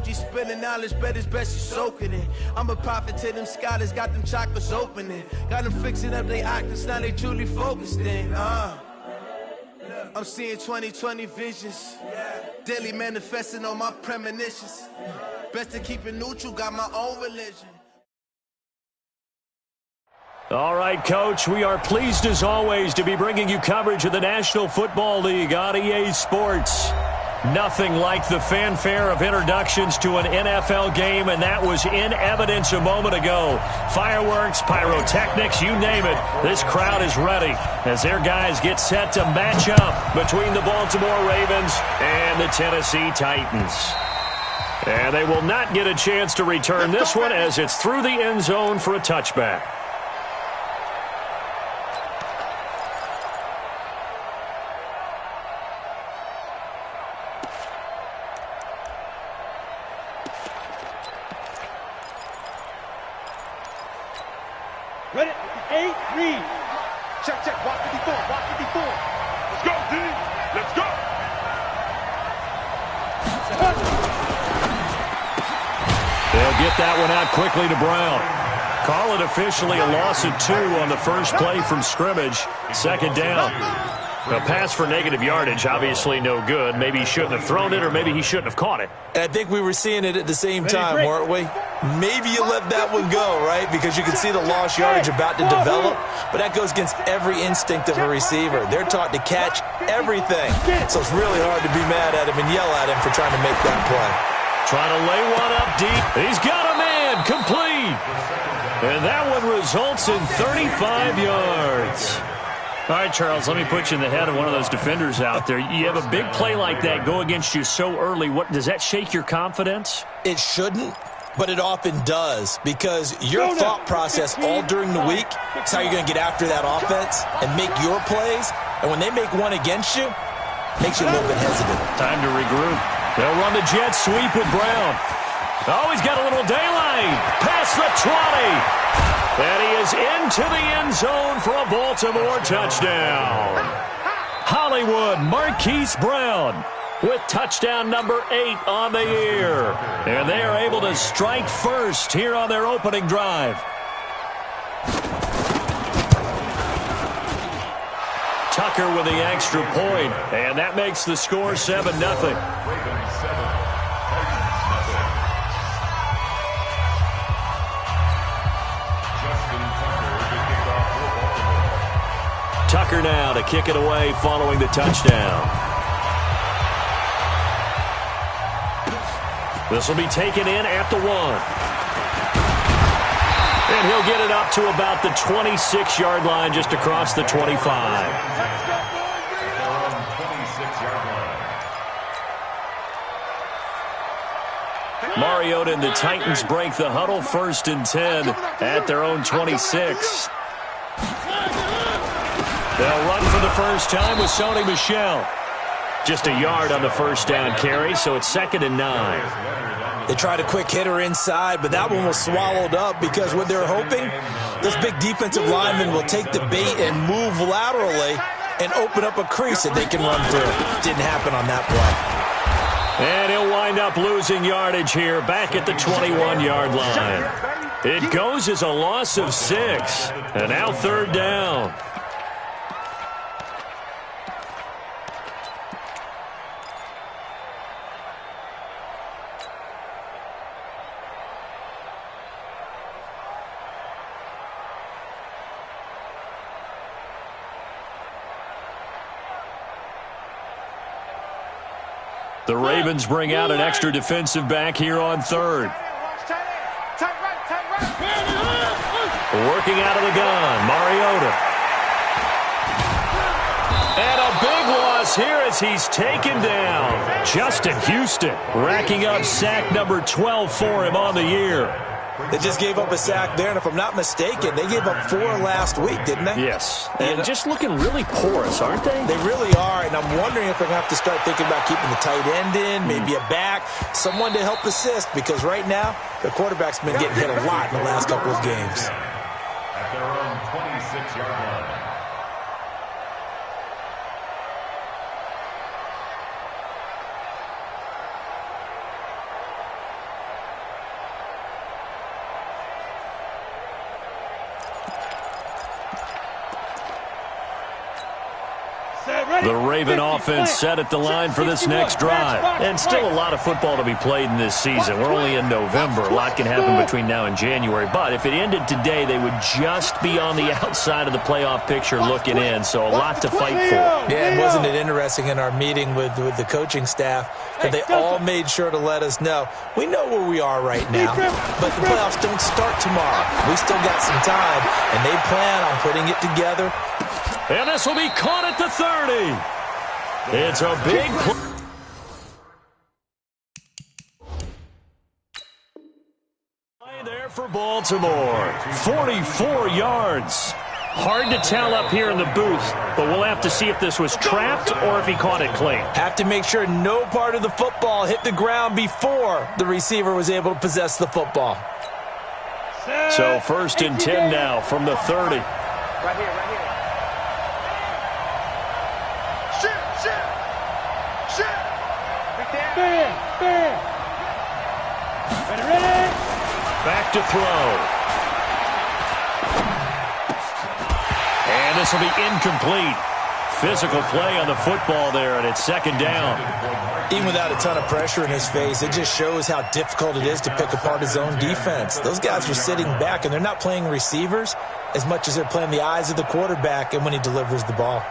OG spilling knowledge, bet it's best you soak it in. I'm a prophet to them scholars, got them chakras opening. Got them fixing up they octaves, now they truly focused in. I'm seeing 2020 visions. Daily manifesting on my premonitions. Best to keep it neutral, got my own religion. All right, Coach, we are pleased as always to be bringing you coverage of the National Football League on EA Sports. Nothing like the fanfare of introductions to an NFL game, and that was in evidence a moment ago. Fireworks, pyrotechnics, you name it. This crowd is ready as their guys get set to match up between the Baltimore Ravens and the Tennessee Titans. And they will not get a chance to return this one as it's through the end zone for a touchback. Ready? 8, read. Check, check. Block 54, block 54. Let's go, D. Let's go. They'll get that one out quickly to Brown. Call it officially a loss of 2 on the first play from scrimmage. Second down. A pass for negative yardage, obviously no good. Maybe he shouldn't have thrown it, or maybe he shouldn't have caught it. I think we were seeing it at the same time, weren't we? Maybe you let that one go, right? Because you can see the lost yardage about to develop, but that goes against every instinct of a receiver. They're taught to catch everything, so it's really hard to be mad at him and yell at him for trying to make that play. Trying to lay one up deep. He's got a man, complete. And that one results in 35 yards. All right, Charles, let me put you in the head of one of those defenders out there. You have a big play like that go against you so early. What does that shake your confidence? It shouldn't, but it often does, because your thought process all during the week is how you're going to get after that offense and make your plays. And when they make one against you, it makes you a little bit hesitant. Time to regroup. They'll run the jet sweep with Brown. Oh, he's got a little daylight. Past the 20. And he is into the end zone for a Baltimore touchdown. Hollywood Marquise Brown with touchdown number 8 on the year. And they are able to strike first here on their opening drive. Tucker with the extra point, and that makes the score 7-0. Tucker now to kick it away following the touchdown. This will be taken in at the 1. And he'll get it up to about the 26-yard line, just across the 25. Mariota and the Titans break the huddle, 1st and 10 at their own 26. They'll run for the first time with Sony Michel. Just a yard on the first down carry, so it's 2nd and 9. They tried a quick hitter inside, but that one was swallowed up because what they're hoping, this big defensive lineman will take the bait and move laterally and open up a crease that they can run through. Didn't happen on that play. And he'll wind up losing yardage here back at the 21-yard line. It goes as a loss of 6, and now 3rd down. The Ravens bring out an extra defensive back here on 3rd. Working out of the gun, Mariota. And a big loss here as he's taken down. Justin Houston racking up sack number 12 for him on the year. They just gave up a sack there, and if I'm not mistaken, they gave up 4 last week, didn't they? Yes, and just looking really porous, aren't they? They really are, and I'm wondering if they're going to have to start thinking about keeping the tight end in, maybe a back, someone to help assist, because right now, their quarterback's been getting hit a lot in the last couple of games. At their own 26-yard line. The Raven offense set at the line for this next drive. And still a lot of football to be played in this season. We're only in November. A lot can happen between now and January. But if it ended today, they would just be on the outside of the playoff picture looking in. So a lot to fight for. Yeah, and wasn't it interesting in our meeting with the coaching staff that they all made sure to let us know, we know where we are right now, but the playoffs don't start tomorrow. We still got some time, and they plan on putting it together. And this will be caught at the 30. It's a big play. There for Baltimore. 44 yards. Hard to tell up here in the booth, but we'll have to see if this was trapped or if he caught it clean. Have to make sure no part of the football hit the ground before the receiver was able to possess the football. So 1st and 10 now from the 30. Right here, right here. Shit. Bam. Ready. Back to throw. And this will be incomplete. Physical play on the football there, and it's 2nd down. Even without a ton of pressure in his face, it just shows how difficult it is to pick apart his own defense. Those guys are sitting back, and they're not playing receivers as much as they're playing the eyes of the quarterback and when he delivers the ball.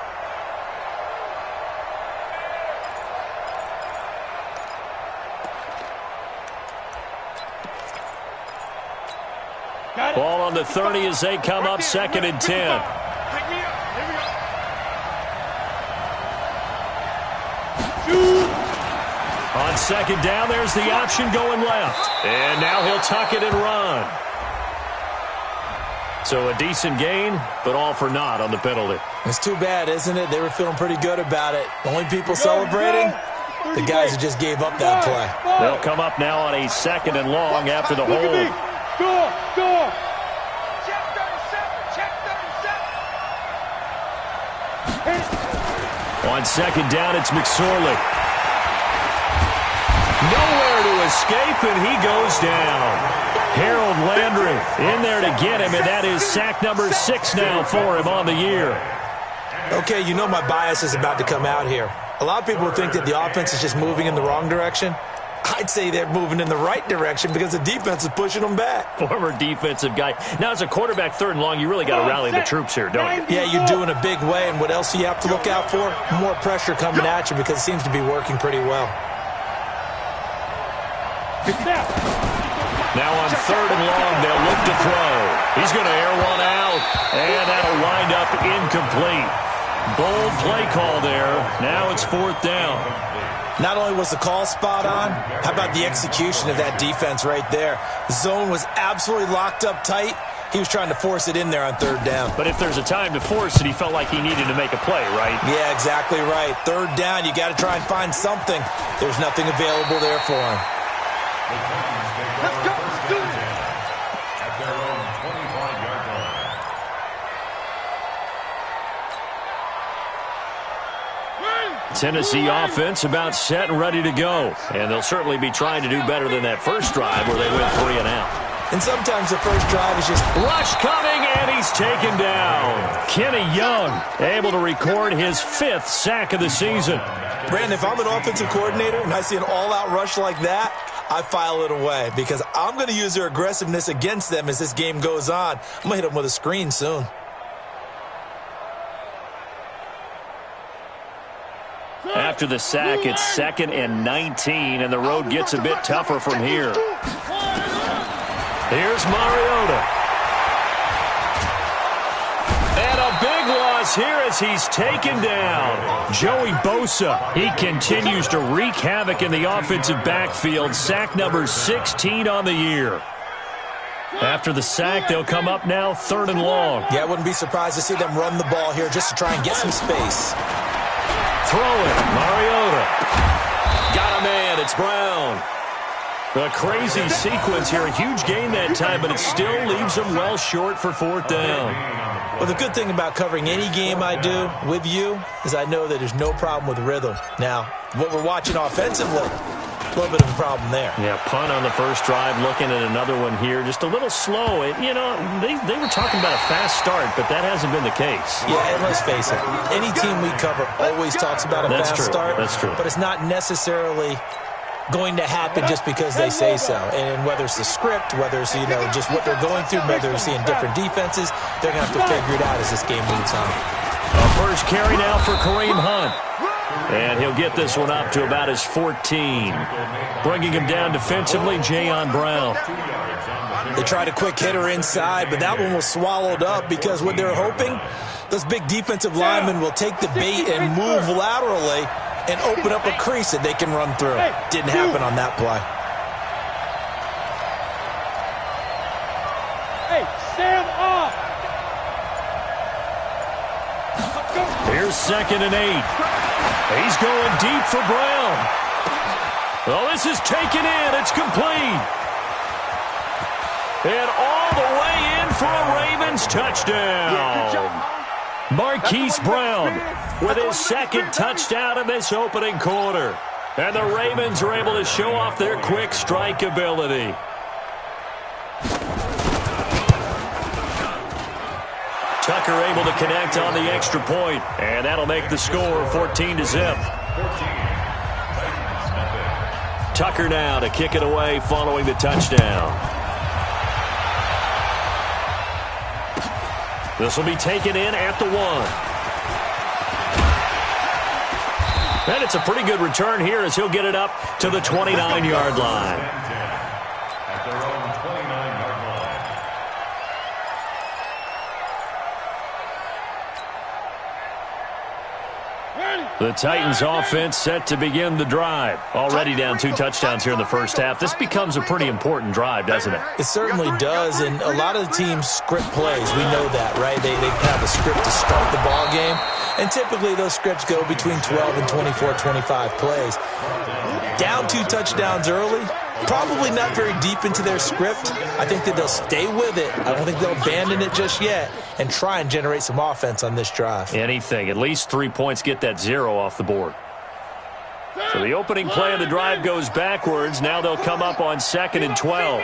Ball on the 30 as they come up 2nd and 10. On 2nd down, there's the option going left. And now he'll tuck it and run. So a decent gain, but all for naught on the penalty. It's too bad, isn't it? They were feeling pretty good about it. The only people celebrating, the guys who just gave up that play. They'll come up now on a 2nd and long after the hold. Go. On 2nd down, it's McSorley. Nowhere to escape, and he goes down. Harold Landry in there to get him, and that is sack number 6 now for him on the year. Okay, you know my bias is about to come out here. A lot of people think that the offense is just moving in the wrong direction. I'd say they're moving in the right direction because the defense is pushing them back. Former defensive guy. Now, as a quarterback 3rd and long, you really got to rally the troops here, don't you? Yeah, you do in a big way, and what else do you have to look out for? More pressure coming at you because it seems to be working pretty well. Now on 3rd and long, they'll look to throw. He's going to air one out, and that'll wind up incomplete. Bold play call there. Now it's 4th down. Not only was the call spot on, how about the execution of that defense right there? The zone was absolutely locked up tight. He was trying to force it in there on 3rd down. But if there's a time to force it, he felt like he needed to make a play, right? Yeah, exactly right. 3rd down, you got to try and find something. There's nothing available there for him. Let's go. Let's do it. At their own 25-yard line. Tennessee offense about set and ready to go. And they'll certainly be trying to do better than that first drive where they went 3 and out. And sometimes the first drive is just... Rush coming, and he's taken down. Kenny Young able to record his 5th sack of the season. Brandon, if I'm an offensive coordinator and I see an all-out rush like that, I file it away because I'm going to use their aggressiveness against them as this game goes on. I'm going to hit them with a screen soon. After the sack, it's 2nd and 19, and the road gets a bit tougher from here. Here's Mariota. And a big loss here as he's taken down. Joey Bosa, he continues to wreak havoc in the offensive backfield. Sack number 16 on the year. After the sack, they'll come up now 3rd and long. Yeah, I wouldn't be surprised to see them run the ball here just to try and get some space. Throwing, Mariota. Got a man, it's Brown. A crazy sequence here. A huge gain that time, but it still leaves them well short for 4th down. Well, the good thing about covering any game I do with you is I know that there's no problem with rhythm. Now, what we're watching offensively, A little bit of a problem there. Yeah, punt on the first drive, looking at another one here. Just a little slow. You know, they were talking about a fast start, but that hasn't been the case. Yeah, and let's face it, any team we cover always talks about a fast start. That's true. But it's not necessarily going to happen just because they say so. And whether it's the script, whether it's, you know, just what they're going through, whether they're seeing different defenses, they're going to have to figure it out as this game moves on. A first carry now for Kareem Hunt. And he'll get this one up to about his 14. Bringing him down defensively, Jayon Brown. They tried a quick hitter inside, but that one was swallowed up because what they're hoping, those big defensive linemen will take the bait and move laterally and open up a crease that they can run through. Didn't happen on that play. Hey, stand up! Here's 2nd and 8. He's going deep for Brown. Well, this is taken in. It's complete. And all the way in for a Ravens touchdown. Marquise Brown with his 2nd touchdown in this opening quarter. And the Ravens are able to show off their quick strike ability. Tucker able to connect on the extra point, and that'll make the score 14-0. Tucker now to kick it away following the touchdown. This will be taken in at the 1. And it's a pretty good return here as he'll get it up to the 29-yard line. At their own 29-yard line. The Titans offense set to begin the drive. Already down 2 touchdowns here in the first half. This becomes a pretty important drive, doesn't it? It certainly does, and a lot of the teams script plays. We know that, right? They have a script to start the ball game, and typically those scripts go between 12 and 24, 25 plays. Down 2 touchdowns early, probably not very deep into their script. I think that they'll stay with it. I don't think they'll abandon it just yet and try and generate some offense on this drive. Anything. At least 3 points, get that 0 off the board. So the opening play of the drive goes backwards. Now they'll come up on 2nd and 12.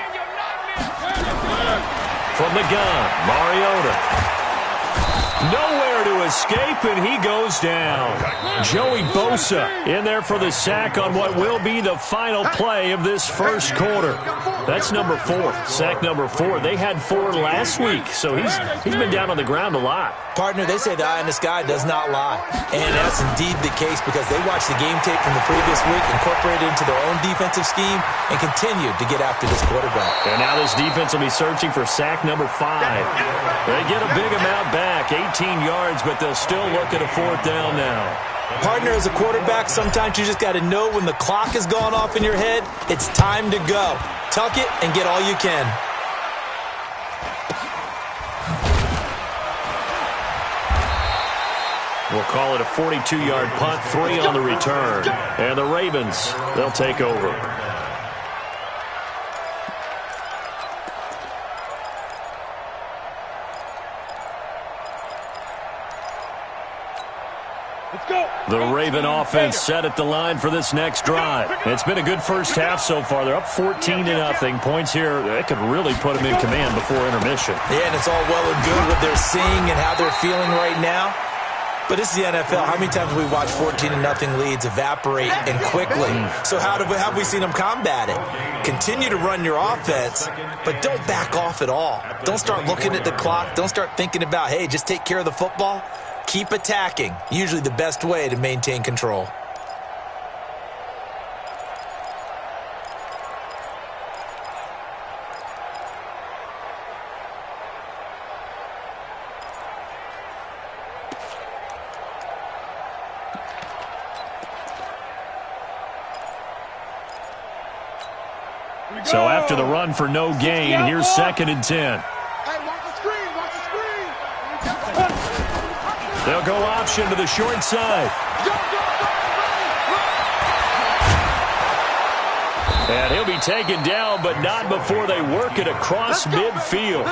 From the gun, Mariota. Nowhere to escape, and he goes down. Joey Bosa in there for the sack on what will be the final play of this first quarter. That's number 4, sack number 4. They had 4 last week, so he's been down on the ground a lot. Partner, they say the eye in the sky does not lie. And that's indeed the case because they watched the game tape from the previous week, incorporated it into their own defensive scheme, and continued to get after this quarterback. And now this defense will be searching for sack number 5. They get a big amount back, 18 yards, but they'll still look at a 4th down now. Partner, as a quarterback, sometimes you just got to know when the clock has gone off in your head, it's time to go. Tuck it and get all you can. We'll call it a 42-yard punt, 3 on the return. And the Ravens, they'll take over. The Raven offense set at the line for this next drive. It's been a good first half so far. They're up 14-0. Points here, that could really put them in command before intermission. Yeah, and it's all well and good what they're seeing and how they're feeling right now. But this is the NFL. How many times have we watched 14-0 leads evaporate and quickly? So how have we seen them combat it? Continue to run your offense, but don't back off at all. Don't start looking at the clock. Don't start thinking about, hey, just take care of the football. Keep attacking. Usually the best way to maintain control. So after the run for no gain, here's 2nd and 10. They'll go option to the short side. And he'll be taken down, but not before they work it across midfield.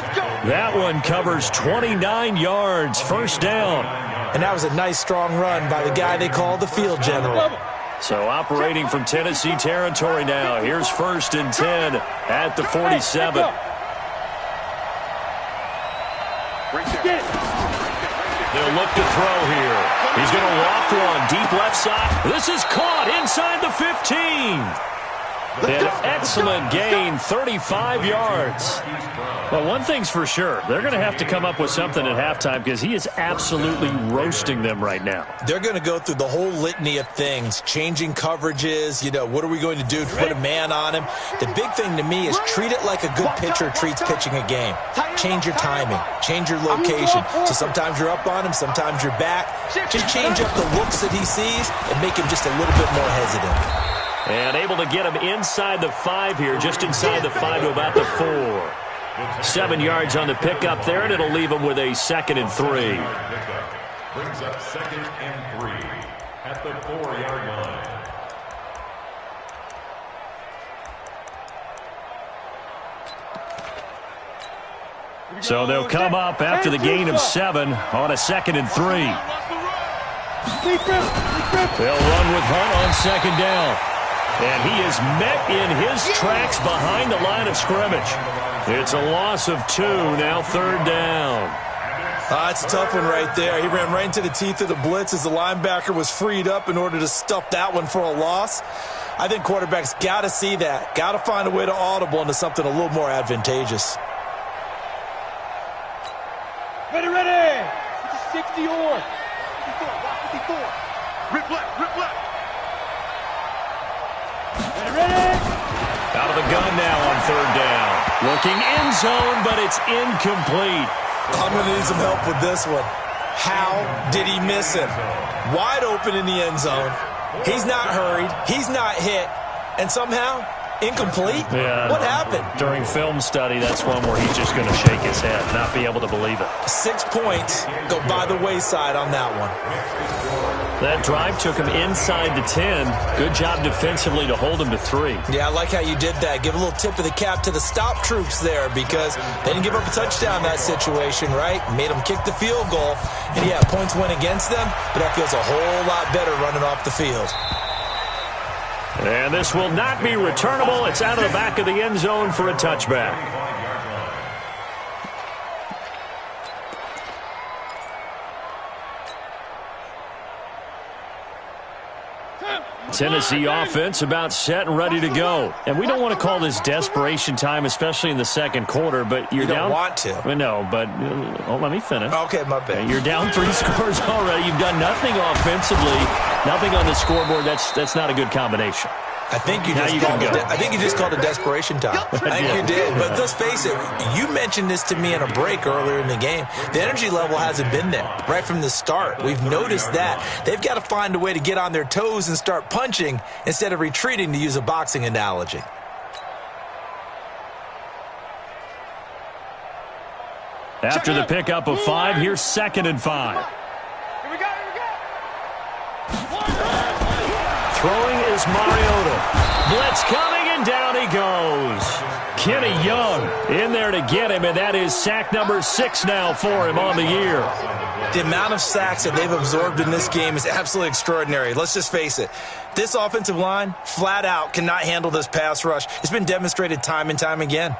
That one covers 29 yards, 1st down. And that was a nice, strong run by the guy they call the field general. So operating from Tennessee territory now. Here's 1st and 10 at the 47. They'll look to throw here. He's going to loft one deep left side. This is caught inside the 15. An excellent gain, 35 yards. Well, one thing's for sure. They're going to have to come up with something at halftime because he is absolutely roasting them right now. They're going to go through the whole litany of things, changing coverages, what are we going to do to put a man on him? The big thing to me is treat it like a good pitcher treats pitching a game. Change your timing, change your location. So sometimes you're up on him, sometimes you're back. Just change up the looks that he sees and make him just a little bit more hesitant. And able to get him inside the 5 here, just inside the 5 to about the 4. 7 yards on the pickup there, and it'll leave him with a 2nd and 3. Brings up 2nd and 3 at the 4-yard line. So they'll come up after the gain of 7 on a 2nd and 3. They'll run with Hunt on 2nd down. And he is met in his tracks behind the line of scrimmage. It's a loss of 2, now 3rd down. It's a tough one right there. He ran right into the teeth of the blitz as the linebacker was freed up in order to stuff that one for a loss. I think quarterbacks got to see that. Got to find a way to audible into something a little more advantageous. Ready! It's a 60 or 54. Rip left. Out of the gun now on 3rd down. Looking end zone, but it's incomplete. I'm going to need some help with this one. How did he miss him? Wide open in the end zone. He's not hurried. He's not hit. And somehow, incomplete? Yeah. What happened? During film study, that's one where he's just going to shake his head, not be able to believe it. 6 points go by the wayside on that one. That drive took him inside the 10. Good job defensively to hold him to 3. Yeah, I like how you did that. Give a little tip of the cap to the stop troops there because they didn't give up a touchdown in that situation, right? Made them kick the field goal. And, yeah, points went against them, but that feels a whole lot better running off the field. And this will not be returnable. It's out of the back of the end zone for a touchback. Tennessee offense about set and ready to go. And we don't want to call this desperation time, especially in the 2nd quarter, but you're down. You don't want to. Well, no, but let me finish. Okay, my bad. You're down 3 scores already. You've done nothing offensively, nothing on the scoreboard. That's not a good combination. I think you just called it desperation time. I think you did. But let's face it, you mentioned this to me in a break earlier in the game. The energy level hasn't been there right from the start. We've noticed that. They've got to find a way to get on their toes and start punching instead of retreating, to use a boxing analogy. After the pickup of 5, here's 2nd and 5. Here we go. Throwing is Mariota. Blitz coming, and down he goes. Kenny Young in there to get him, and that is sack number 6 now for him on the year. The amount of sacks that they've absorbed in this game is absolutely extraordinary. Let's just face it. This offensive line, flat out, cannot handle this pass rush. It's been demonstrated time and time again.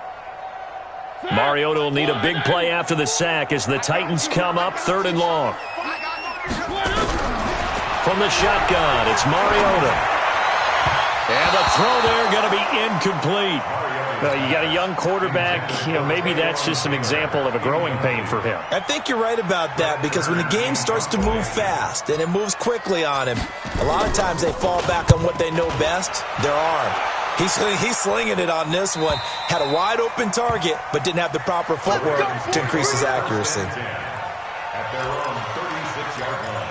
Mariota will need a big play after the sack as the Titans come up 3rd and long. From the shotgun, it's Mariota. And the throw there going to be incomplete. You got a young quarterback. Maybe that's just an example of a growing pain for him. I think you're right about that because when the game starts to move fast and it moves quickly on him, a lot of times they fall back on what they know best, their arm. He's slinging it on this one. Had a wide open target, but didn't have the proper footwork to increase his accuracy. At their own 36-yard line.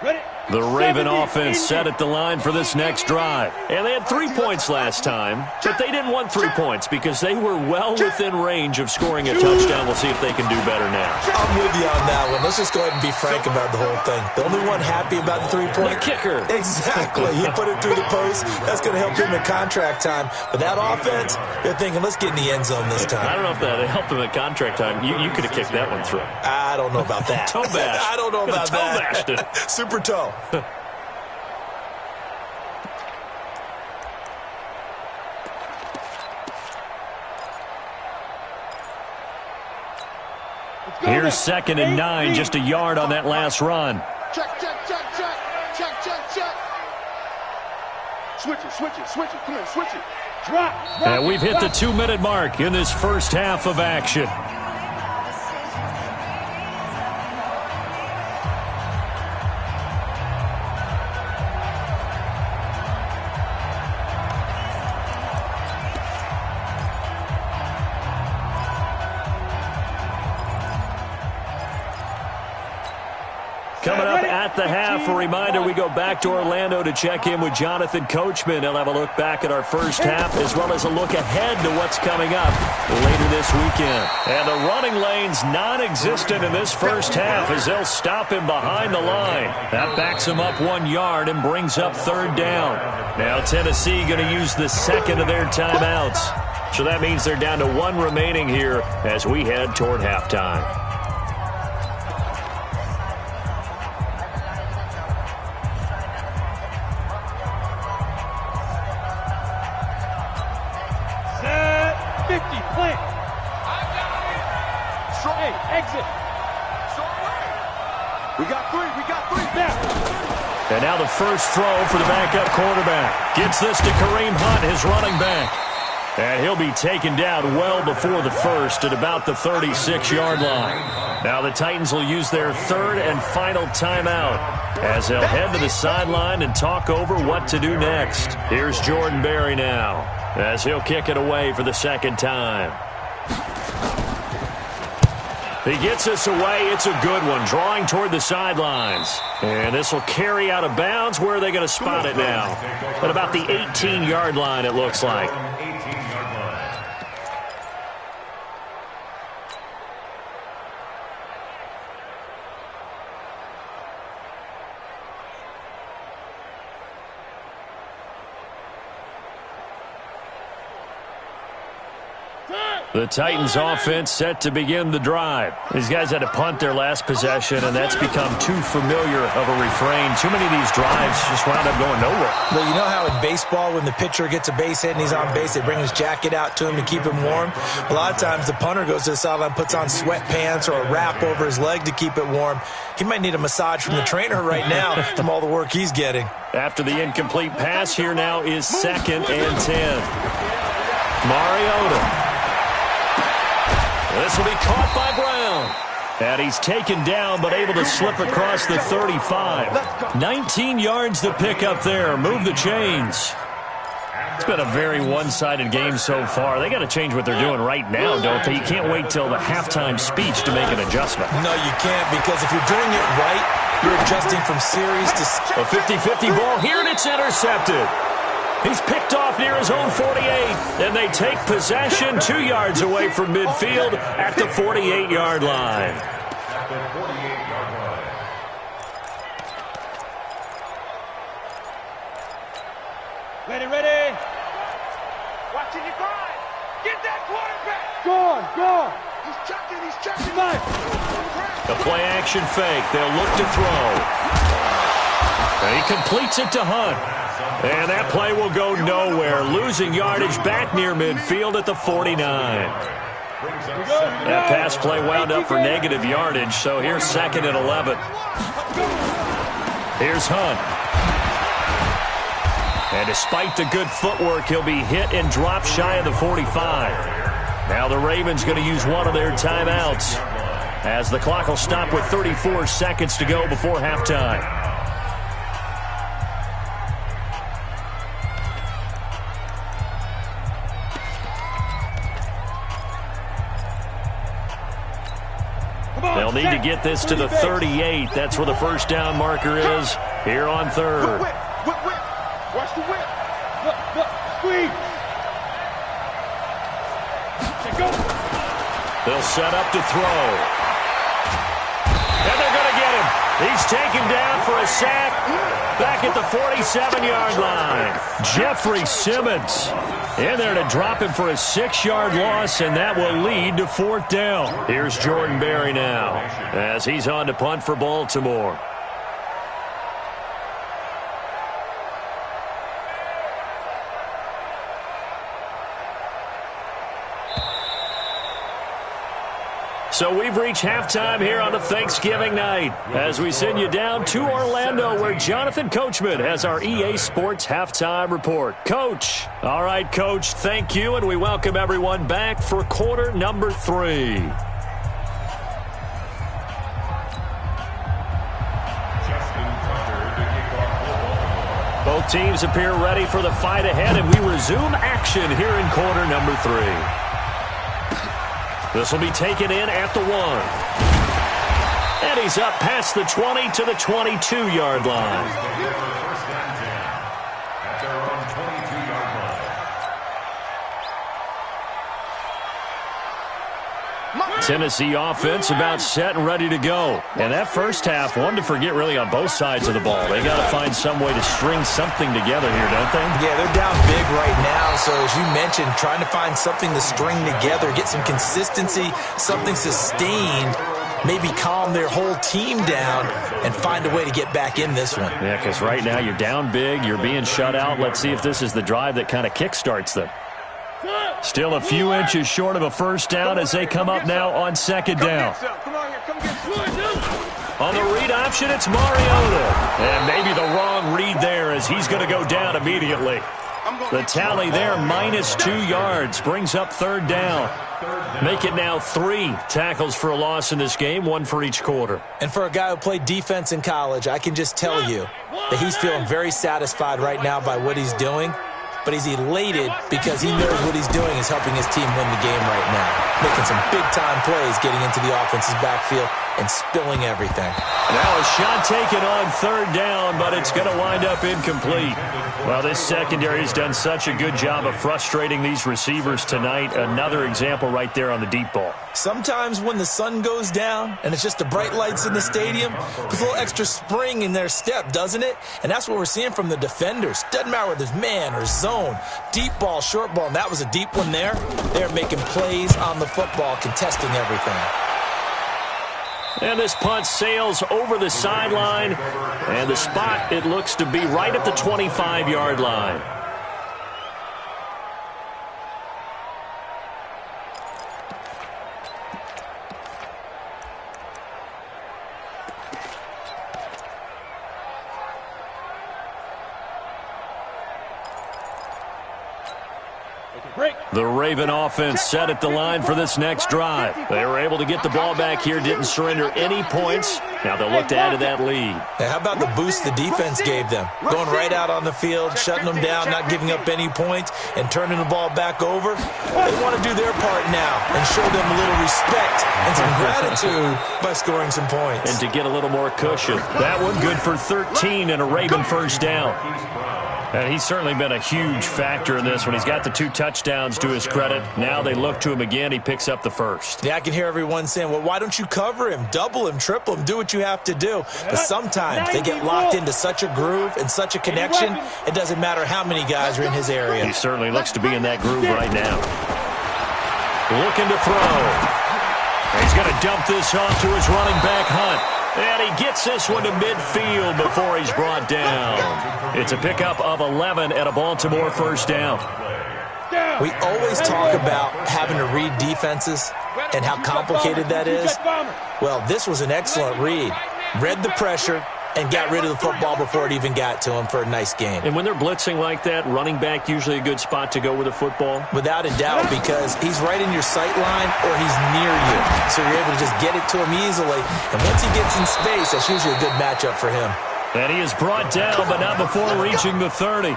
Ready? The Raven offense set at the line for this next drive. And they had 3 points last time, but they didn't want 3 points because they were well within range of scoring a touchdown. We'll see if they can do better now. I'm with you on that one. Let's just go ahead and be frank about the whole thing. The only one happy about the 3-point. The kicker. Exactly. He put it through the post. That's going to help him in contract time. But that offense, they're thinking, let's get in the end zone this time. I don't know if that helped him at contract time. You could have kicked that one through. I don't know about that. Toe bash. I don't know about that. Toe bashed it. Super toe. Here's 2nd and 9, just a yard on that last run. Check. Switch it. Come on, switch it. Drop. And we've hit the 2-minute mark in this first half of action. Coming up at the half, a reminder, we go back to Orlando to check in with Jonathan Coachman. He'll have a look back at our first half as well as a look ahead to what's coming up later this weekend. And the running lane's non-existent in this first half as they'll stop him behind the line. That backs him up 1 yard and brings up 3rd down. Now Tennessee going to use the second of their timeouts. So that means they're down to 1 remaining here as we head toward halftime. And now the first throw for the backup quarterback. Gets this to Kareem Hunt, his running back. And he'll be taken down well before the first at about the 36-yard line. Now the Titans will use their 3rd and final timeout as they'll head to the sideline and talk over what to do next. Here's Jordan Berry now as he'll kick it away for the 2nd time. He gets this away. It's a good one, drawing toward the sidelines. And this will carry out of bounds. Where are they going to spot it now? At about the 18-yard line, it looks like. The Titans offense set to begin the drive. These guys had to punt their last possession, and that's become too familiar of a refrain. Too many of these drives just wound up going nowhere. Well, you know how in baseball when the pitcher gets a base hit and he's on base, they bring his jacket out to him to keep him warm? A lot of times the punter goes to the sideline, puts on sweatpants or a wrap over his leg to keep it warm. He might need a massage from the trainer right now from all the work he's getting. After the incomplete pass, here now is 2nd and 10. Mariota. This will be caught by Brown. And he's taken down, but able to slip across the 35. 19 yards to pick up there. Move the chains. It's been a very one-sided game so far. They got to change what they're doing right now, don't they? You can't wait till the halftime speech to make an adjustment. No, you can't, because if you're doing it right, you're adjusting from series to... A 50-50 ball here, and it's intercepted. He's picked off near his own 48, and they take possession 2 yards away from midfield at the 48-yard line. Ready. Watching you grind. Get that quarterback. Gone. He's checking. The play action fake. They'll look to throw. And he completes it to Hunt. And that play will go nowhere. Losing yardage back near midfield at the 49. That pass play wound up for negative yardage, so here's 2nd and 11. Here's Hunt. And despite the good footwork, he'll be hit and dropped shy of the 45. Now the Ravens going to use one of their timeouts as the clock will stop with 34 seconds to go before halftime. They'll need to get this to the 38. That's where the first down marker is. here on third. Whip. Watch the whip. Look. Squeeze. Go. They'll set up to throw. And they're going to get him. He's taken down for a sack back at the 47-yard line. Jeffrey Simmons in there to drop him for a 6-yard loss, and that will lead to 4th down. Here's Jordan Berry now as he's on to punt for Baltimore. So we've reached halftime here on a Thanksgiving night as we send you down to Orlando where Jonathan Coachman has our EA Sports Halftime Report. Coach. All right, Coach, thank you, and we welcome everyone back for quarter number 3. Both teams appear ready for the fight ahead, and we resume action here in quarter number 3. This will be taken in at the 1. And he's up past the 20 to the 22-yard line. Tennessee offense about set and ready to go. And that first half, one to forget really on both sides of the ball. They got to find some way to string something together here, don't they? Yeah, they're down big right now. So as you mentioned, trying to find something to string together, get some consistency, something sustained, maybe calm their whole team down and find a way to get back in this one. Yeah, because right now you're down big, you're being shut out. Let's see if this is the drive that kind of kickstarts them. Still a few inches short of a first down as they come up now on second down. On the read option, it's Mariota. And maybe the wrong read there as he's going to go down immediately. The tally there, -2 yards, brings up 3rd down. Make it now 3 tackles for a loss in this game, 1 for each quarter. And for a guy who played defense in college, I can just tell you that he's feeling very satisfied right now by what he's doing. But he's elated because he knows what he's doing is helping his team win the game right now. Making some big-time plays, getting into the offense's backfield and spilling everything. Now a shot taken on 3rd down, but it's going to wind up incomplete. Well, this secondary has done such a good job of frustrating these receivers tonight. Another example right there on the deep ball. Sometimes when the sun goes down and it's just the bright lights in the stadium, there's a little extra spring in their step, doesn't it? And that's what we're seeing from the defenders. Doesn't matter whether it's man or zone, deep ball, short ball, and that was a deep one there. They're making plays on the football, contesting everything. And this punt sails over the sideline, and the spot, it looks to be right at the 25-yard line. The Raven offense set at the line for this next drive. They were able to get the ball back here, didn't surrender any points. Now they'll look to add to that lead. Hey, how about the boost the defense gave them? Going right out on the field, shutting them down, not giving up any points, and turning the ball back over. They want to do their part now and show them a little respect and some gratitude by scoring some points. And to get a little more cushion. That one good for 13 and a Raven first down. And he's certainly been a huge factor in this when he's got the 2 touchdowns to his credit. Now they look to him again. He picks up the first. Yeah, I can hear everyone saying, well, why don't you cover him, double him, triple him, do what you have to do. But sometimes they get locked into such a groove and such a connection, it doesn't matter how many guys are in his area. He certainly looks to be in that groove right now. Looking to throw. He's going to dump this off to his running back, Hunt. And he gets this one to midfield before he's brought down. It's a pickup of 11 at a Baltimore first down. We always talk about having to read defenses and how complicated that is. Well, this was an excellent read. Read the pressure and got rid of the football before it even got to him for a nice game. And when they're blitzing like that, running back usually a good spot to go with the football? Without a doubt, because he's right in your sight line or he's near you. So you're able to just get it to him easily. And once he gets in space, that's usually a good matchup for him. And he is brought down, but not before reaching the 30.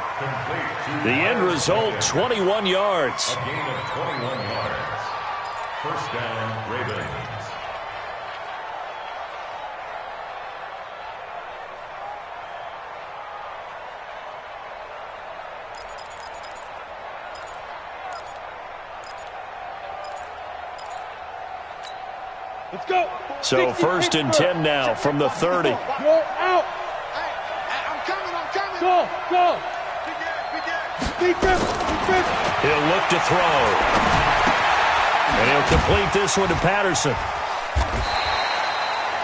The end result, 21 yards. A gain of 21 yards. First down, Ravens. Let's go. So 1st and 10 now from the 30. You're out. I'm coming. Go. Defense. He'll look to throw. And he'll complete this one to Patterson.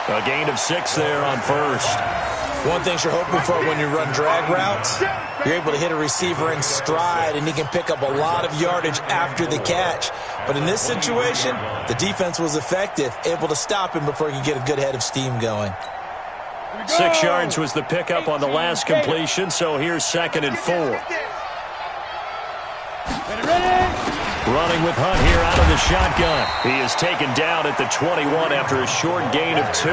A gain of 6 there on 1st. One thing you're hoping for when you run drag routes, you're able to hit a receiver in stride, and he can pick up a lot of yardage after the catch. But in this situation, the defense was effective, able to stop him before he could get a good head of steam going. 6 yards was the pickup on the last completion, so here's 2nd and 4. Ready. Running with Hunt here out of the shotgun. He is taken down at the 21 after a short gain of 2.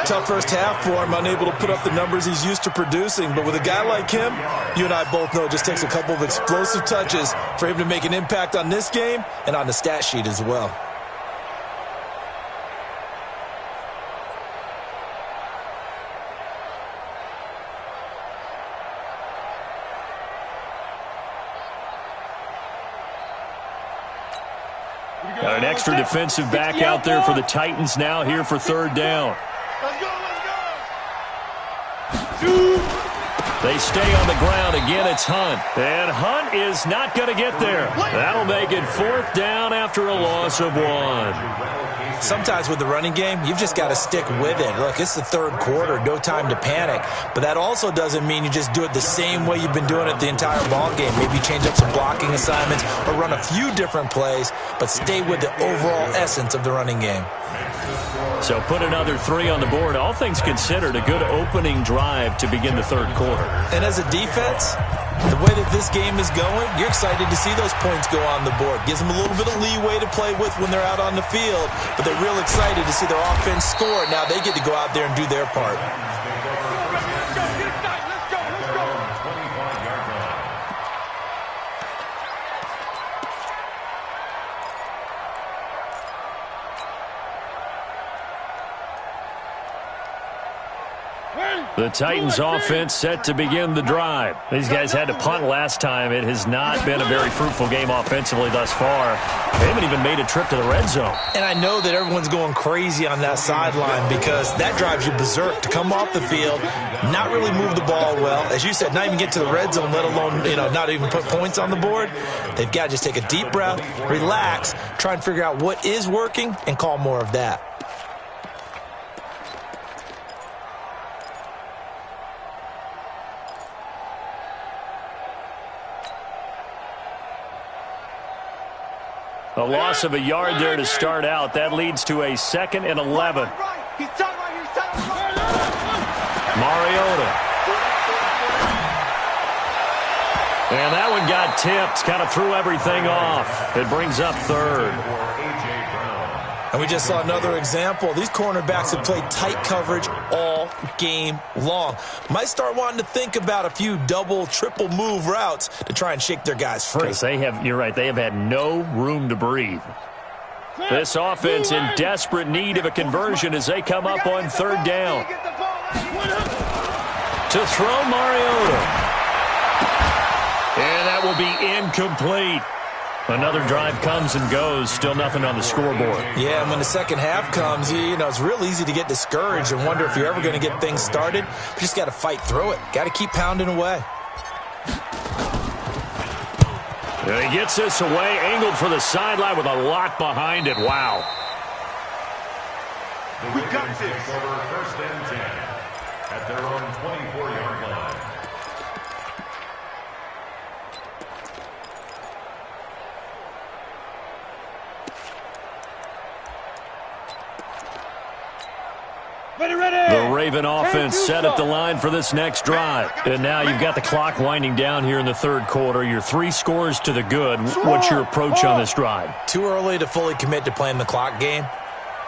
Tough first half for him, unable to put up the numbers he's used to producing. But with a guy like him, you and I both know it just takes a couple of explosive touches for him to make an impact on this game and on the stat sheet as well. Got an extra defensive back out there for the Titans now here for 3rd down. Let's go. They stay on the ground. Again, it's Hunt. And Hunt is not going to get there. That'll make it 4th down after a loss of 1. Sometimes with the running game, you've just got to stick with it. Look, it's the 3rd quarter, no time to panic. But that also doesn't mean you just do it the same way you've been doing it the entire ball game. Maybe change up some blocking assignments or run a few different plays, but stay with the overall essence of the running game. So put another 3 on the board. All things considered, a good opening drive to begin the 3rd quarter. And as a defense, the way that this game is going, you're excited to see those points go on the board. Gives them a little bit of leeway to play with when they're out on the field, but they're real excited to see their offense score. Now they get to go out there and do their part. The Titans offense set to begin the drive. These guys had to punt last time. It has not been a very fruitful game offensively thus far. They haven't even made a trip to the red zone. And I know that everyone's going crazy on that sideline because that drives you berserk to come off the field, not really move the ball well. As you said, not even get to the red zone, let alone, not even put points on the board. They've got to just take a deep breath, relax, try and figure out what is working, and call more of that. A loss of a yard there to start out. That leads to a 2nd and 11. Mariota. And that one got tipped. Kind of threw everything off. It brings up 3rd. And we just saw another example. These cornerbacks have played tight coverage all game long. Might start wanting to think about a few double, triple move routes to try and shake their guys free. Because you're right, they have had no room to breathe. This offense in desperate need of a conversion as they come up on 3rd down. To throw Mariota. And that will be incomplete. Another drive comes and goes. Still nothing on the scoreboard. Yeah, and when the second half comes, it's real easy to get discouraged and wonder if you're ever going to get things started. You just got to fight through it. Got to keep pounding away. And he gets this away, angled for the sideline with a lot behind it. Wow. We got this. Over 1st and 10 at their own 24-yard line. The Raven offense set at the line for this next drive. And now you've got the clock winding down here in the 3rd quarter. Your 3 scores to the good. What's your approach on this drive? Too early to fully commit to playing the clock game.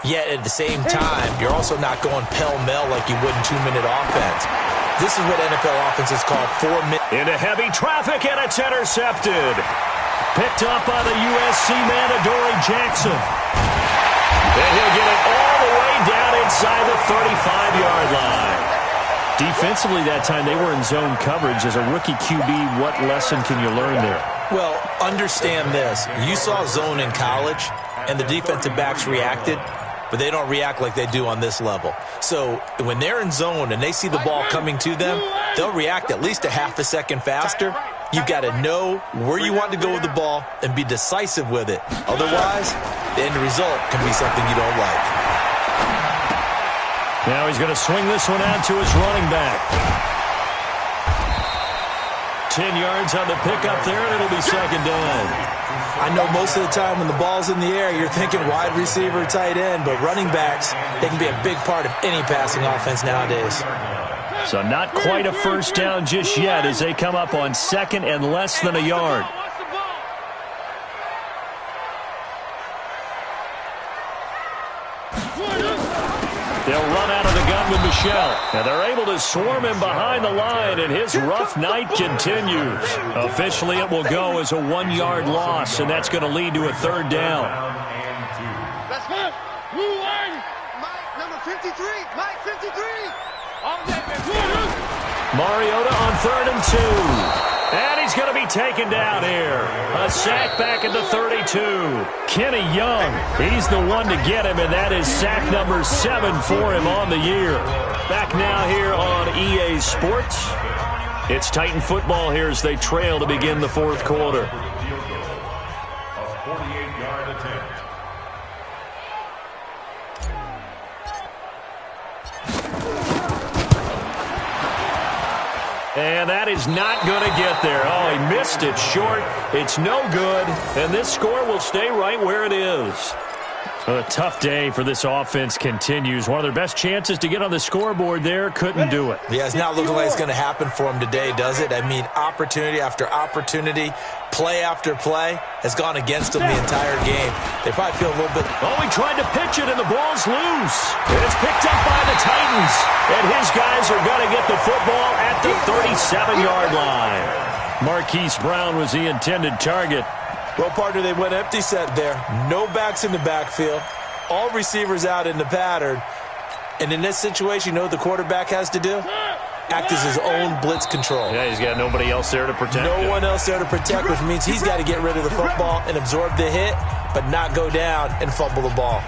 Yet at the same time, you're also not going pell-mell like you would in 2-minute offense. This is what NFL offenses call 4 minutes. Into heavy traffic, and it's intercepted. Picked up by the USC man, Adoree Jackson. And he'll get it all the way down inside the 35-yard line. Defensively that time, they were in zone coverage. As a rookie QB, what lesson can you learn there? Well, understand this. You saw zone in college, and the defensive backs reacted. but they don't react like they do on this level. So when they're in zone and they see the ball coming to them, they'll react at least a half a second faster. You've got to know where you want to go with the ball and be decisive with it. Otherwise, the end result can be something you don't like. Now he's going to swing this one out to his running back. 10 yards on the pickup there, and it'll be second down. I know most of the time when the ball's in the air, you're thinking wide receiver, tight end, but running backs, they can be a big part of any passing offense nowadays. So not quite a first down just yet as they come up on second and less than a yard. They'll run out of the gun with Michel. And they're able to swarm him behind the line, and his rough night continues. Officially, it will go as a 1-yard loss, and that's going to lead to a third down. Let's go. Blue line. Mike, number 53. Mike, 53. Mariota on 3rd and 2. And he's going to be taken down here. A sack back at the 32. Kenny Young, he's the one to get him, and that is sack number 7 for him on the year. Back now here on EA Sports. It's Titan football here as they trail to begin the fourth quarter. A 48-yard attempt. And that is not going to get there. Oh, he missed it short. It's no good. And this score will stay right where it is. A tough day for this offense continues. One of their best chances to get on the scoreboard there, couldn't do it. Yeah, it's not looking like it's going to happen for them today, does it? I mean, opportunity after opportunity, play after play has gone against them the entire game. They probably feel a little bit... Oh, he tried to pitch it, and the ball's loose. And it's picked up by the Titans. And his guys are going to get the football at the 37-yard line. Marquise Brown was the intended target. Well, partner, they went empty set there. No backs in the backfield. All receivers out in the pattern. And in this situation, you know what the quarterback has to do? Act as his own blitz control. Yeah, he's got nobody else there to protect him. No one else there to protect, which means he's got to get rid of the football and absorb the hit, but not go down and fumble the ball.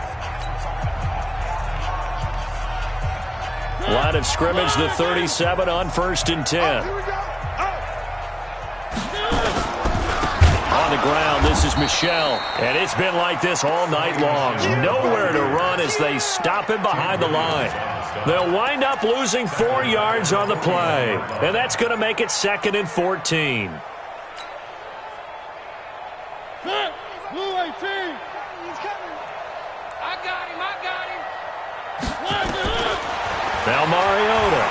Line of scrimmage, the 37 on 1st and 10. On the ground, this is Michel. And it's been like this all night long. Nowhere to run as they stop him behind the line. They'll wind up losing 4 yards on the play. And that's going to make it 2nd and 14. Blue 18. He's coming. I got him. Now Mariota.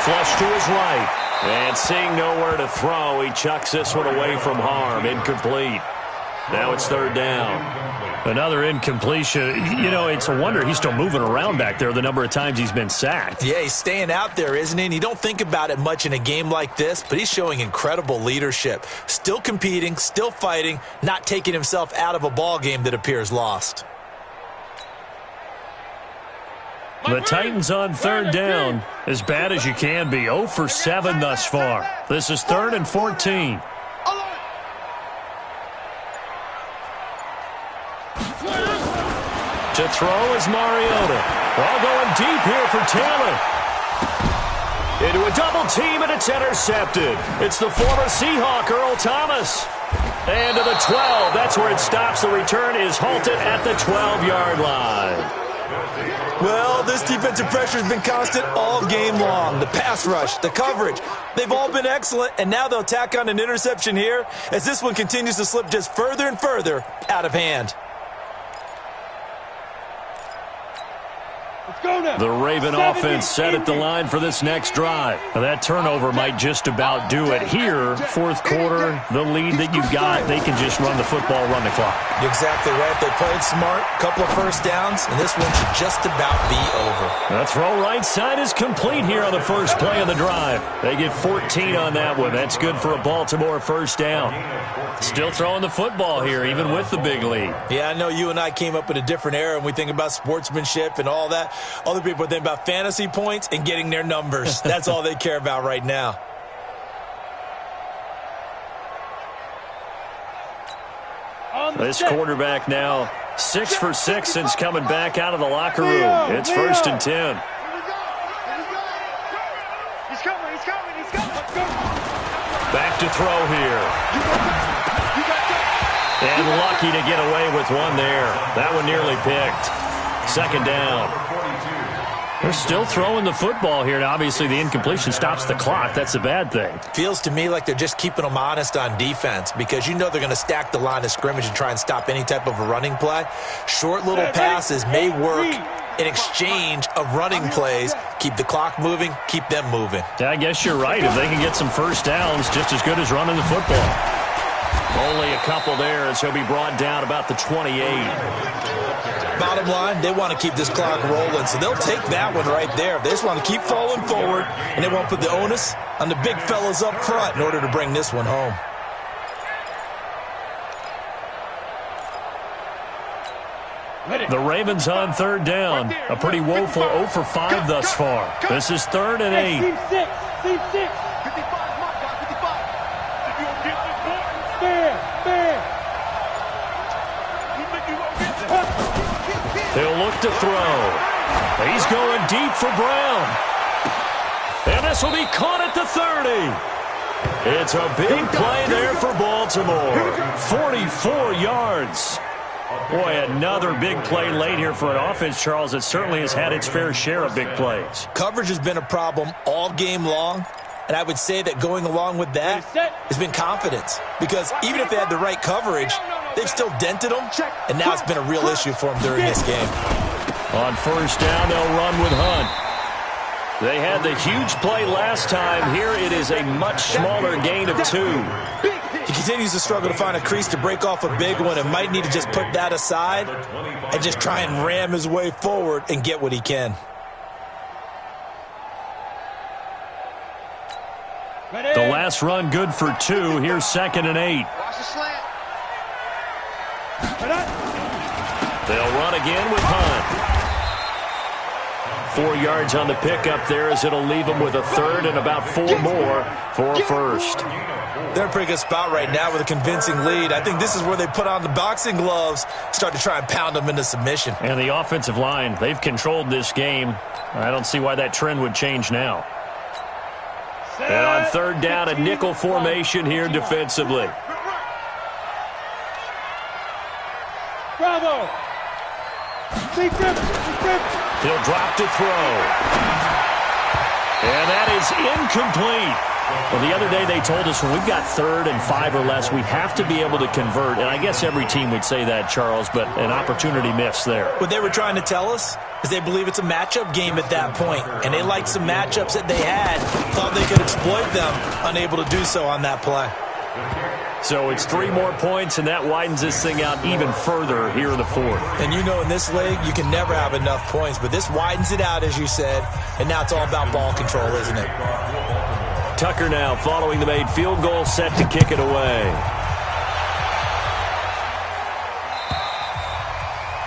Flush to his right. And seeing nowhere to throw, he chucks this one away from harm. Incomplete. Now it's 3rd down. Another incompletion. You know, it's a wonder he's still moving around back there the number of times he's been sacked. Yeah, he's staying out there, isn't he? And you don't think about it much in a game like this, but he's showing incredible leadership. Still competing, still fighting, not taking himself out of a ball game that appears lost. The Titans on 3rd down, as bad as you can be. 0 for 7 thus far. This is 3rd and 14. To throw is Mariota. Ball going deep here for Taylor. Into a double team, and it's intercepted. It's the former Seahawk, Earl Thomas. And to the 12. That's where it stops. The return is halted at the 12-yard line. Well, this defensive pressure has been constant all game long. The pass rush, the coverage, they've all been excellent, and now they'll tack on an interception here as this one continues to slip just further and further out of hand. The Raven offense set at the line for this next drive. Now that turnover might just about do it. Here, fourth quarter, the lead that you've got, they can just run the football, run the clock. You're exactly right. They played smart, couple of first downs, and this one should just about be over. The throw right side is complete here on the first play of the drive. They get 14 on that one. That's good for a Baltimore first down. Still throwing the football here, even with the big lead. Yeah, I know you and I came up in a different era, and we think about sportsmanship and all that. Other people think about fantasy points and getting their numbers. That's all they care about right now. This quarterback now 6 for 6 since coming back out of the locker room. It's 1st and 10. Back to throw here. And lucky to get away with one there. That one nearly picked. 2nd down. They're still throwing the football here. Now, obviously, the incompletion stops the clock. That's a bad thing. Feels to me like they're just keeping them honest on defense because you know they're going to stack the line of scrimmage and try and stop any type of a running play. Short little passes may work in exchange of running plays. Keep the clock moving, keep them moving. Yeah, I guess you're right. If they can get some first downs, just as good as running the football. Only a couple there as he'll be brought down about the 28. Bottom line, they want to keep this clock rolling, so they'll take that one right there. They just want to keep falling forward, and they won't put the onus on the big fellas up front in order to bring this one home. The Ravens on 3rd down. A pretty woeful 0 for 5 thus far. This is 3rd and 8. Team 6. Team 6. 55. He'll look to throw. He's going deep for Brown. And this will be caught at the 30. It's a big play there for Baltimore. 44 yards. Boy, another big play late here for an offense, Charles, that certainly has had its fair share of big plays. Coverage has been a problem all game long, and I would say that going along with that has been confidence. Because even if they had the right coverage, they've still dented them, and now it's been a real issue for them during this game. On 1st down, they'll run with Hunt. They had the huge play last time. Here it is a much smaller gain of 2. He continues to struggle to find a crease to break off a big one and might need to just put that aside and just try and ram his way forward and get what he can. The last run good for 2. Here's 2nd and 8. Watch the slant. They'll run again with Hunt. 4 yards on the pickup there as it'll leave them with a 3rd and about 4 more for a 1st. They're in a pretty good spot right now with a convincing lead. I think this is where they put on the boxing gloves, start to try and pound them into submission. And the offensive line, they've controlled this game. I don't see why that trend would change now. And on 3rd down, a nickel formation here defensively. Bravo. He'll drop to throw. And that is incomplete. Well, the other day they told us when we've got 3rd and 5 or less, we have to be able to convert. And I guess every team would say that, Charles, but an opportunity missed there. What they were trying to tell us is they believe it's a matchup game at that point, and they liked some matchups that they had, thought they could exploit them, unable to do so on that play. So it's 3 more points, and that widens this thing out even further here in the 4th. And you know in this league, you can never have enough points, but this widens it out, as you said, and now it's all about ball control, isn't it? Tucker now following the made field goal, set to kick it away.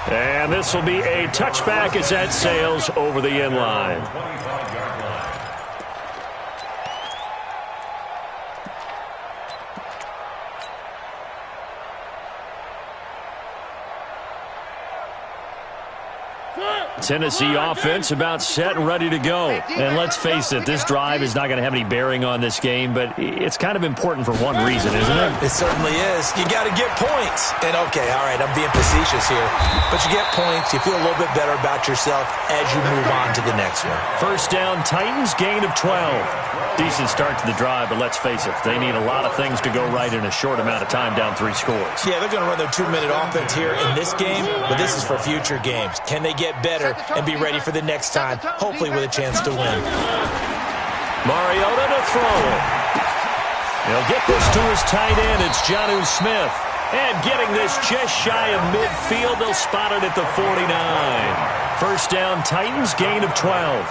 And this will be a touchback as that sails over the end line. Tennessee offense about set and ready to go. And let's face it, this drive is not going to have any bearing on this game, but it's kind of important for one reason, isn't it? It certainly is. You got to get points. And, okay, all right, I'm being facetious here. But you get points, you feel a little bit better about yourself as you move on to the next one. 1st down, Titans, gain of 12. Decent start to the drive, but let's face it, they need a lot of things to go right in a short amount of time, down 3 scores. Yeah, they're going to run their 2-minute offense here in this game, but this is for future games. Can they get better and be ready for the next time, hopefully with a chance to win? Mariota to throw. He'll get this to his tight end. It's Jonnu Smith. And getting this just shy of midfield, they'll spot it at the 49. 1st down, Titans, gain of 12.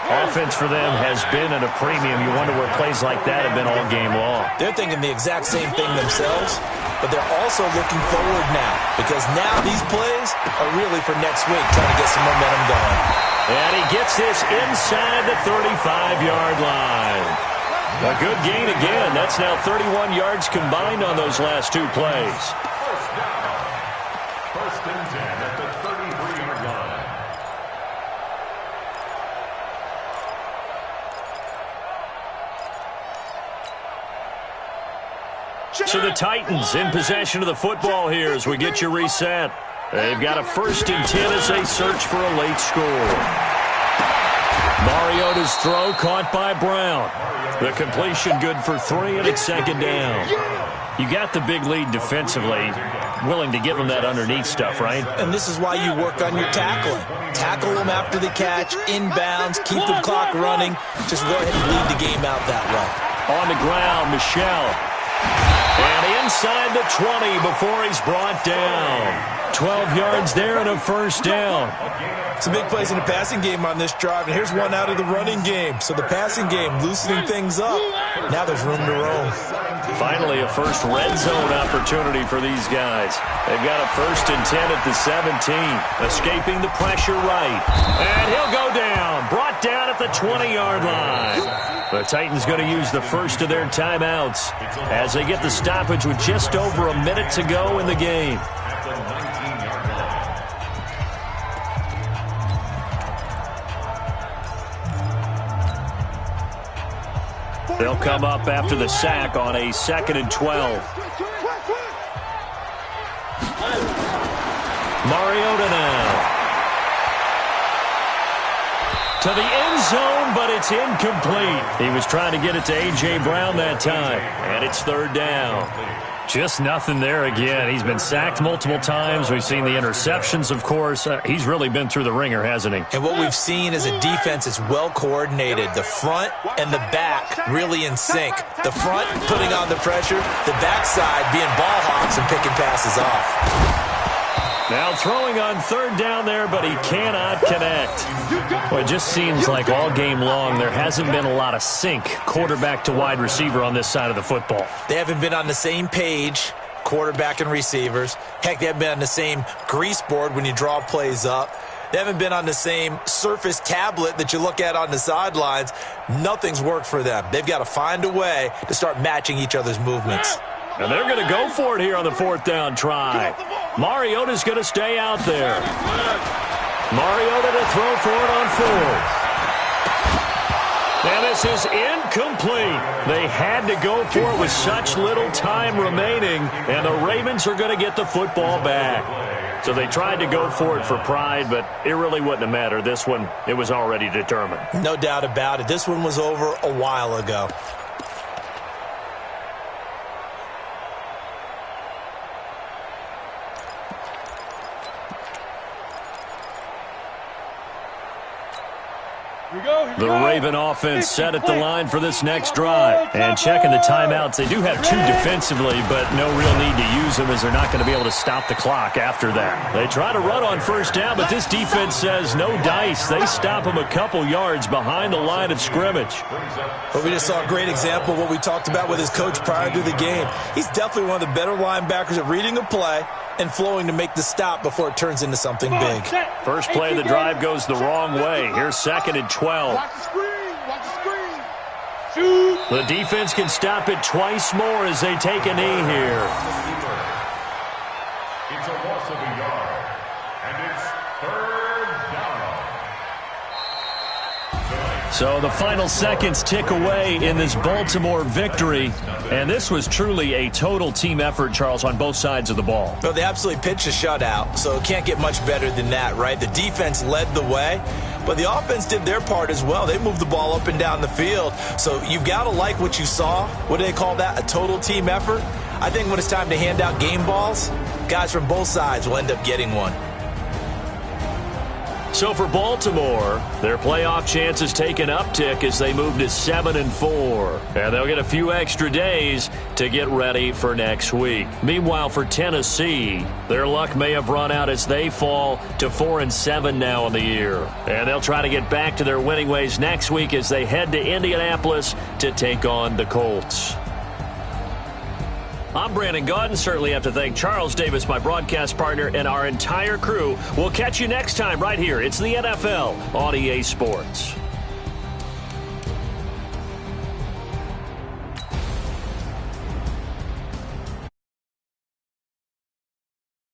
Offense for them has been at a premium. You wonder where plays like that have been all game long. They're thinking the exact same thing themselves, but they're also looking forward now because now these plays are really for next week, trying to get some momentum going. And he gets this inside the 35-yard line. A good gain again. That's now 31 yards combined on those last 2 plays. So the Titans in possession of the football here as we get you reset. They've got a 1st and 10 as they search for a late score. Mariota's throw caught by Brown. The completion good for 3, and it's 2nd down. You got the big lead defensively. Willing to give them that underneath stuff, right? And this is why you work on your tackling. Tackle them after the catch, inbounds, keep the clock running. Just go ahead and lead the game out that way. On the ground, Michel. And inside the 20 before he's brought down. 12 yards there and a 1st down. Some big plays in the passing game on this drive, and here's one out of the running game. So the passing game loosening things up. Now there's room to roam. Finally, a first red zone opportunity for these guys. They've got a 1st and 10 at the 17. Escaping the pressure right. And he'll go down. Brought down at the 20-yard line. The Titans going to use the first of their timeouts as they get the stoppage with just over a minute to go in the game. They'll come up after the sack on a 2nd and 12. Mariota now. To the end zone, but it's incomplete. He was trying to get it to A.J. Brown that time, and it's 3rd down. Just nothing there again. He's been sacked multiple times. We've seen the interceptions, of course. He's really been through the ringer, hasn't he? And what we've seen is a defense that's well coordinated. The front and the back really in sync. The front putting on the pressure, the backside being ball hawks and picking passes off. Now throwing on 3rd down there, but he cannot connect. Well, it just seems like all game long there hasn't been a lot of sync quarterback to wide receiver on this side of the football. They haven't been on the same page, quarterback and receivers. Heck, they haven't been on the same grease board when you draw plays up. They haven't been on the same Surface tablet that you look at on the sidelines. Nothing's worked for them. They've got to find a way to start matching each other's movements. And they're going to go for it here on the 4th down try. Mariota's going to stay out there. Mariota to throw for it on 4th. And this is incomplete. They had to go for it with such little time remaining, and the Ravens are going to get the football back. So they tried to go for it for pride, but it really wouldn't have mattered. This one, it was already determined. No doubt about it. This one was over a while ago. The Raven offense set at the line for this next drive. And checking the timeouts, they do have 2 defensively, but no real need to use them as they're not going to be able to stop the clock after that. They try to run on 1st down, but this defense says no dice. They stop them a couple yards behind the line of scrimmage. But we just saw a great example of what we talked about with his coach prior to the game. He's definitely one of the better linebackers at reading a play and flowing to make the stop before it turns into something big. First play of the drive goes the wrong way. Here's 2nd and 12. Watch the screen. Watch the screen. Shoot. The defense can stop it twice more as they take a knee here. It's a loss of a yard, and it's 3rd down. So the final seconds tick away in this Baltimore victory. And this was truly a total team effort, Charles, on both sides of the ball. Well, they absolutely pitched a shutout, so it can't get much better than that, right? The defense led the way, but the offense did their part as well. They moved the ball up and down the field. So you've got to like what you saw. What do they call that? A total team effort? I think when it's time to hand out game balls, guys from both sides will end up getting one. So for Baltimore, their playoff chances take an uptick as they move to 7-4. And they'll get a few extra days to get ready for next week. Meanwhile, for Tennessee, their luck may have run out as they fall to 4-7 now in the year. And they'll try to get back to their winning ways next week as they head to Indianapolis to take on the Colts. I'm Brandon Gaudin. Certainly have to thank Charles Davis, my broadcast partner, and our entire crew. We'll catch you next time right here. It's the NFL on EA Sports.